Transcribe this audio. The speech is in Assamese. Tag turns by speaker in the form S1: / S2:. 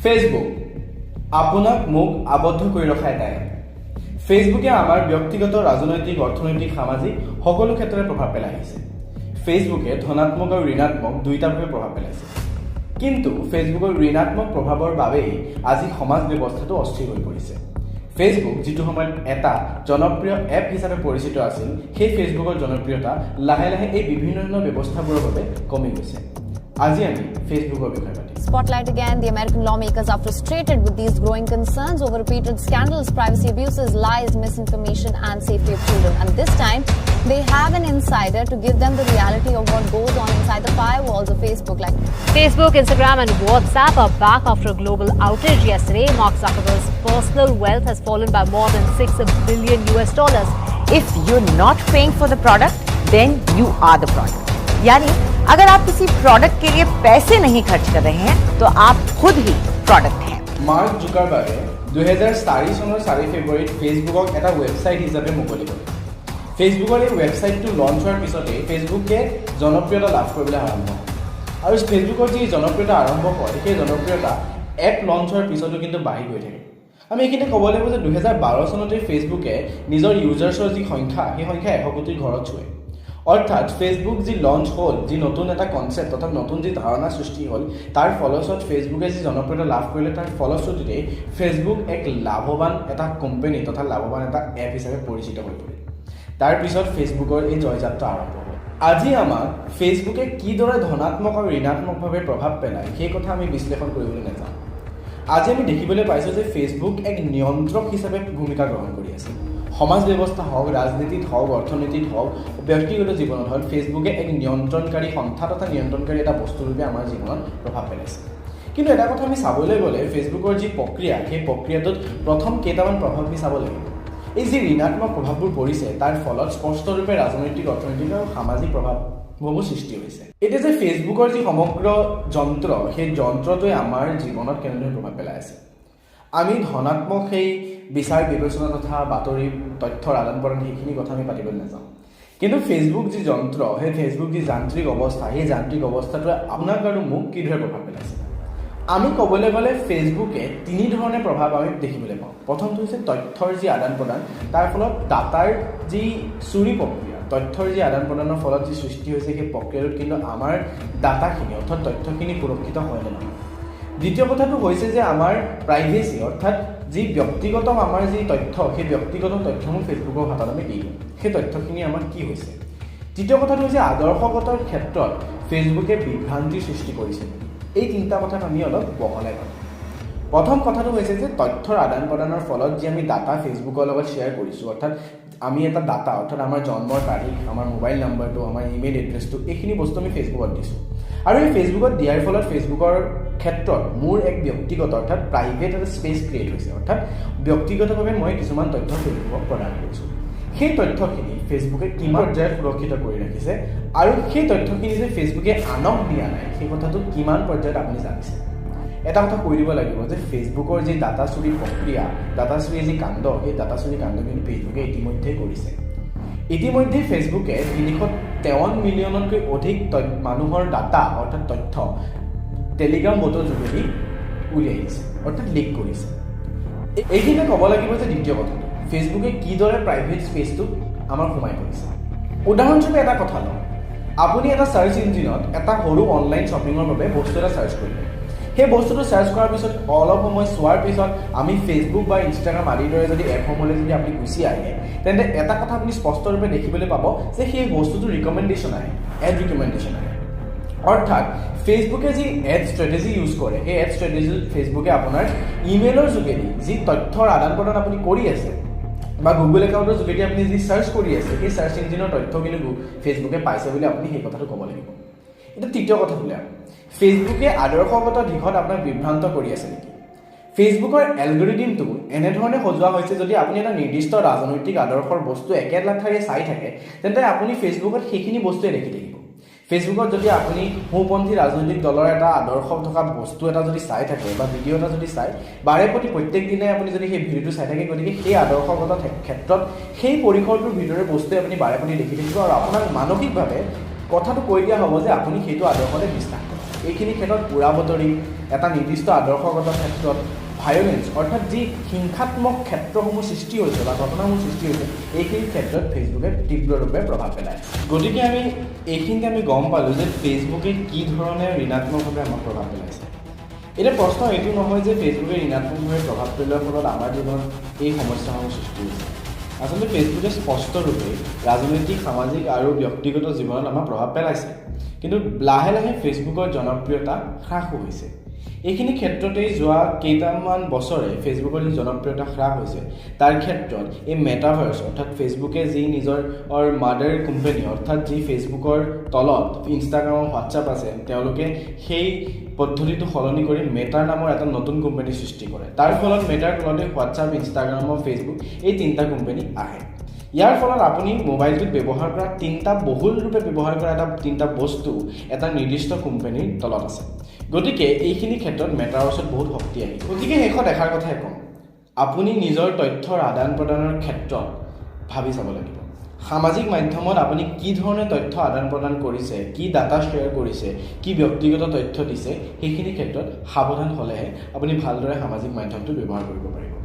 S1: ফেসবুক আপোনাক মোক আবদ্ধ কৰি ৰখা এটা এপ। ফেসবুকে আমাৰ ব্যক্তিগত ৰাজনৈতিক অৰ্থনৈতিক সামাজিক সকলো ক্ষেত্ৰতে প্ৰভাৱ পেলাই আহিছে। ফেসবুকে ধনাত্মক আৰু ঋণাত্মক দুইটাভাৱে প্ৰভাৱ পেলাইছে। কিন্তু ফেসবুকৰ ঋণাত্মক প্ৰভাৱৰ বাবেই আজি সমাজ ব্যৱস্থাটো অস্থিৰ হৈ পৰিছে। ফেসবুক যিটো সময়ত এটা জনপ্ৰিয় এপ হিচাপে পৰিচিত আছিল, সেই ফেসবুকৰ জনপ্ৰিয়তা লাহে লাহে এই বিভিন্ন ধৰণৰ ব্যৱস্থাবোৰৰ বাবে কমি গৈছে। আজি আমি ফেসবুকৰ বিষয়ে পাতিম।
S2: Spotlight again, the American lawmakers are frustrated with these growing concerns over repeated scandals, privacy abuses, lies, misinformation and safety of children. And this time, they have an insider to give them the reality of what goes on inside the firewalls of Facebook. Like
S3: Facebook, Instagram and WhatsApp are back after a global outage yesterday. Mark Zuckerberg's personal wealth has fallen by more than $6 billion.
S4: If you're not paying for the product, then you are the product. यानी अगर आप किसी प्रोडक्ट के लिए पैसे नहीं खर्च कर रहे हैं तो आप खुद ही प्रोडक्ट हैं।
S1: মাৰ্ক জুকাৰবাৰ্গে 2004 চনৰ 4 ফেব্ৰুৱাৰীত ফেচবুকক এটা ৱেবছাইট হিচাপে মুকলি কৰে। ফেচবুকৰ এই ৱেবছাইটটো লঞ্চ হোৱাৰ পিছতে ফেচবুকে জনপ্ৰিয়তা লাভ কৰিবলৈ আৰম্ভ কৰে। আৰু ফেচবুকৰ যি জনপ্ৰিয়তা আৰম্ভ কৰে, সেই জনপ্ৰিয়তা এপ লঞ্চ হোৱাৰ পিছতো কিন্তু বাঢ়ি গৈ থাকে। আমি এইখিনি ক'ব লাগিব যে 2012 চনতে ফেচবুকে নিজৰ ইউজাৰ্ছৰ যি সংখ্যা, সেই সংখ্যা 100 কোটিৰ ঘৰত চুৱে। অৰ্থাৎ ফেচবুক যি লঞ্চ হ'ল, যি নতুন এটা কনচেপ্ট অৰ্থাৎ নতুন যি ধাৰণা সৃষ্টি হ'ল, তাৰ ফলস্বৰূপত ফেচবুকে যি জনপ্ৰিয়তা লাভ কৰিলে, তাৰ ফলশ্ৰুতিতে ফেচবুক এক লাভৱান এটা কোম্পানী তথা লাভৱান এটা এপ হিচাপে পৰিচিত হৈ পৰিল। তাৰপিছত ফেচবুকৰ এই জয়যাত্ৰা আৰম্ভ হ'ল। আজি আমাক ফেচবুকে কিদৰে ধনাত্মক আৰু ঋণাত্মকভাৱে প্ৰভাৱ পেলায়, সেই কথা আমি বিশ্লেষণ কৰিবলৈ নাযাওঁ। আজি আমি দেখিবলৈ পাইছোঁ যে ফেচবুক এক নিয়ন্ত্ৰক হিচাপে ভূমিকা গ্ৰহণ কৰি আছে। সমাজ ব্যৱস্থা হওক, ৰাজনীতিত হওক, অৰ্থনীতিত হওক, ব্যক্তিগত জীৱনত হওক, ফেচবুকে এক নিয়ন্ত্ৰণকাৰী সন্থা তথা নিয়ন্ত্ৰণকাৰী এটা বস্তুৰূপে আমাৰ জীৱনত প্ৰভাৱ পেলাইছে। কিন্তু এটা কথা আমি চাবলৈ গ'লে ফেচবুকৰ যি প্ৰক্ৰিয়া, সেই প্ৰক্ৰিয়াটোত প্ৰথম কেইটামান প্ৰভাৱ আমি চাব লাগিব। এই যি ঋণাত্মক প্ৰভাৱবোৰ পৰিছে, তাৰ ফলত স্পষ্টৰূপে ৰাজনৈতিক, অৰ্থনৈতিক আৰু সামাজিক প্ৰভাৱসমূহ সৃষ্টি হৈছে। এতিয়া যে ফেচবুকৰ যি সমগ্ৰ যন্ত্ৰ, সেই যন্ত্ৰটোৱে আমাৰ জীৱনত কেনেদৰে প্ৰভাৱ পেলাই আছে। আমি ধনাত্মক সেই বিচাৰ বিবেচনা তথা বাতৰি তথ্যৰ আদান প্ৰদান সেইখিনি কথা আমি পাতিবলৈ নাযাওঁ। কিন্তু ফেচবুক যি যন্ত্ৰ, সেই ফেচবুক যি যান্ত্ৰিক অৱস্থা, সেই যান্ত্ৰিক অৱস্থাটোৱে আপোনাক আৰু মোক কিদৰে প্ৰভাৱ পেলাইছে। আমি ক'বলৈ গ'লে ফেচবুকে তিনি ধৰণে প্ৰভাৱ আমি দেখিবলৈ পাওঁ। প্ৰথমটো হৈছে তথ্যৰ যি আদান প্ৰদান, তাৰ ফলত ডাটাৰ যি চুৰি প্ৰক্ৰিয়া, তথ্যৰ যি আদান প্ৰদানৰ ফলত যি সৃষ্টি হৈছে, সেই প্ৰক্ৰিয়াটোত কিন্তু আমাৰ ডাটাখিনি অৰ্থাৎ তথ্যখিনি সুৰক্ষিত হয় নে নহয়। দ্বিতীয় কথাটো হৈছে যে আমাৰ প্ৰাইভেচি অৰ্থাৎ যি ব্যক্তিগত আমাৰ যি তথ্য, সেই ব্যক্তিগত তথ্যসমূহ ফেচবুকৰ হাতত আমি দি দিওঁ, সেই তথ্যখিনি আমাৰ কি হৈছে। তৃতীয় কথাটো হৈছে আদৰ্শগতৰ ক্ষেত্ৰত ফেচবুকে বিভ্ৰান্তিৰ সৃষ্টি কৰিছে। এই তিনিটা কথাত আমি অলপ বহলাই পাওঁ। প্ৰথম কথাটো হৈছে যে তথ্যৰ আদান প্ৰদানৰ ফলত যি আমি ডাটা ফেচবুকৰ লগত শ্বেয়াৰ কৰিছোঁ, অৰ্থাৎ আমি এটা ডাটা অৰ্থাৎ আমাৰ জন্মৰ তাৰিখ, আমাৰ মোবাইল নাম্বাৰটো, আমাৰ ইমেইল এড্ৰেছটো, এইখিনি বস্তু আমি ফেচবুকত দিছোঁ। আৰু এই ফেচবুকত দিয়াৰ ফলত ফেচবুকৰ ক্ষেত্ৰত মোৰ এক ব্যক্তিগত অৰ্থাৎ প্ৰাইভেট এটা স্পেচ ক্ৰিয়েট হৈছে, অৰ্থাৎ ব্যক্তিগতভাৱে মই কিছুমান তথ্য ফেচবুকক প্ৰদান কৰিছোঁ। সেই তথ্যখিনি ফেচবুকে কিমান পৰ্যায়ত সুৰক্ষিত কৰি ৰাখিছে আৰু সেই তথ্যখিনি যে ফেচবুকে আনক দিয়া নাই, সেই কথাটো কিমান পৰ্যায়ত আপুনি জানিছে। এটা কথা কৈ দিব লাগিব যে ফেচবুকৰ যি ডাটা চুৰি প্ৰক্ৰিয়া, ডাটা চুৰিৰ যি কাণ্ড, সেই ডাটা চুৰি কাণ্ড কিন্তু ফেচবুকে ইতিমধ্যে কৰিছে। ইতিমধ্যে ফেচবুকে 353 মিলিয়নতকৈ অধিক মানুহৰ ডাটা অৰ্থাৎ তথ্য টেলিগ্ৰাম বটৰ যোগেদি উলিয়াইছে অৰ্থাৎ লিক কৰিছে। এইখিনিতে ক'ব লাগিব যে দ্বিতীয় কথাটো ফেচবুকে কিদৰে প্ৰাইভেট স্পেচটোক আমাৰ সোমাই পৰিছে। উদাহৰণস্বৰূপে এটা কথা লওঁ, আপুনি এটা চাৰ্চ ইঞ্জিনত এটা সৰু অনলাইন শ্বপিঙৰ বাবে বস্তু এটা চাৰ্চ কৰিলে। সেই বস্তুটো চাৰ্চ কৰাৰ পিছত অলপ সময় চোৱাৰ পিছত আমি ফেচবুক বা ইনষ্টাগ্ৰাম আদিৰ দৰে যদি এপসমূহলৈ যদি আপুনি গুচি আহে, তেন্তে এটা কথা আপুনি স্পষ্টৰূপে দেখিবলৈ পাব যে সেই বস্তুটোৰ ৰিকমেণ্ডেশ্যন আহে, এড ৰিকমেণ্ডেশ্যন আহে। অৰ্থাৎ ফেচবুকে যি এড ষ্ট্ৰেটেজি ইউজ কৰে, সেই এড ষ্ট্ৰেটেজি ফেচবুকে আপোনাৰ ইমেইলৰ যোগেদি যি তথ্যৰ আদান প্ৰদান আপুনি কৰি আছে বা গুগল একাউণ্টৰ যোগেদি আপুনি যি চাৰ্চ কৰি আছে, সেই চাৰ্চ ইঞ্জিনৰ তথ্য কিন্তু ফেচবুকে পাইছে বুলি আপুনি সেই কথাটো ক'ব লাগিব। এতিয়া তৃতীয় কথাটোলৈ ফেচবুকে আদৰ্শগত দিশত আপোনাক বিভ্ৰান্ত কৰি আছে নেকি। ফেচবুকৰ এলগৰিডিমটো এনেধৰণে সজোৱা হৈছে, যদি আপুনি এটা নিৰ্দিষ্ট ৰাজনৈতিক আদৰ্শৰ বস্তু একেলেঠাৰে চাই থাকে, তেন্তে আপুনি ফেচবুকত সেইখিনি বস্তুৱে দেখি থাকিব। ফেচবুকত যদি আপুনি সোঁপন্থী ৰাজনৈতিক দলৰ এটা আদৰ্শ থকা বস্তু এটা যদি চাই থাকে বা ভিডিঅ' এটা যদি চাই, বাৰে প্ৰতি প্ৰত্যেক দিনাই আপুনি যদি সেই ভিডিঅ'টো চাই থাকে, গতিকে সেই আদৰ্শগত ক্ষেত্ৰত সেই পৰিসৰটোৰ ভিতৰৰ বস্তুৱে আপুনি বাৰে প্ৰতি দেখি থাকিব আৰু আপোনাক মানসিকভাৱে কথাটো কৈ দিয়া হ'ব যে আপুনি সেইটো আদৰ্শতে বিশ্বাস কৰে। এইখিনি ক্ষেত্ৰত উৰাবতৰি এটা নিৰ্দিষ্ট আদৰ্শগত ক্ষেত্ৰত ভায়োলেন্স অৰ্থাৎ যি হিংসাত্মক ক্ষেত্ৰসমূহ সৃষ্টি হৈছে বা ঘটনাসমূহ সৃষ্টি হৈছে এইখিনি ক্ষেত্ৰত ফেচবুকে তীব্ৰৰূপে প্ৰভাৱ পেলায় গতিকে আমি এইখিনিতে আমি গম পালোঁ যে ফেচবুকে কি ধৰণে ঋণাত্মকভাৱে আমাক প্ৰভাৱ পেলাইছে এতিয়া প্ৰশ্ন এইটো নহয় যে ফেচবুকে ঋণাত্মকভাৱে প্ৰভাৱ পেলোৱাৰ ফলত আমাৰ জীৱনত এই সমস্যাসমূহ সৃষ্টি হৈছে আচলতে ফেচবুকে স্পষ্টৰূপে ৰাজনৈতিক সামাজিক আৰু ব্যক্তিগত জীৱনত আমাৰ প্ৰভাৱ পেলাইছে কিন্তু লাহে লাহে ফেচবুকৰ জনপ্ৰিয়তা হ্ৰাস হৈছে এইখিনি ক্ষেত্ৰতেই যোৱা কেইটামান বছৰে ফেচবুকৰ যি জনপ্ৰিয়তা হ্ৰাস হৈছে তাৰ ক্ষেত্ৰত এই মেটাভাৰ্ছ অৰ্থাৎ ফেচবুকে যি নিজৰ মাদাৰ কোম্পানী অৰ্থাৎ যি ফেচবুকৰ তলত ইনষ্টাগ্ৰাম হোৱাটছআপ আছে তেওঁলোকে সেই পদ্ধতিটো সলনি কৰি মেটাৰ নামৰ এটা নতুন কোম্পানী সৃষ্টি কৰে তাৰ ফলত মেটাৰ তলতে হোৱাটছআপ ইনষ্টাগ্ৰাম আৰু ফেচবুক এই তিনিটা কোম্পানী আহে ইয়াৰ ফলত আপুনি মোবাইলটোত ব্যৱহাৰ কৰা তিনিটা বহুলৰূপে ব্যৱহাৰ কৰা তিনিটা বস্তু এটা নিৰ্দিষ্ট কোম্পানীৰ তলত আছে গতিকে এইখিনি ক্ষেত্ৰত মেটাৰ ওচৰত বহুত শক্তি আহি গতিকে শেষত দেখাৰ কথাই কম আপুনি নিজৰ তথ্যৰ আদান প্ৰদানৰ ক্ষেত্ৰত ভাবি চাব লাগিব সামাজিক মাধ্যমত আপুনি কি ধৰণে তথ্য আদান প্ৰদান কৰিছে কি ডাটা শ্বেয়াৰ কৰিছে কি ব্যক্তিগত তথ্য দিছে সেইখিনি ক্ষেত্ৰত সাৱধান হ'লেহে আপুনি ভালদৰে সামাজিক মাধ্যমটো ব্যৱহাৰ কৰিব পাৰিব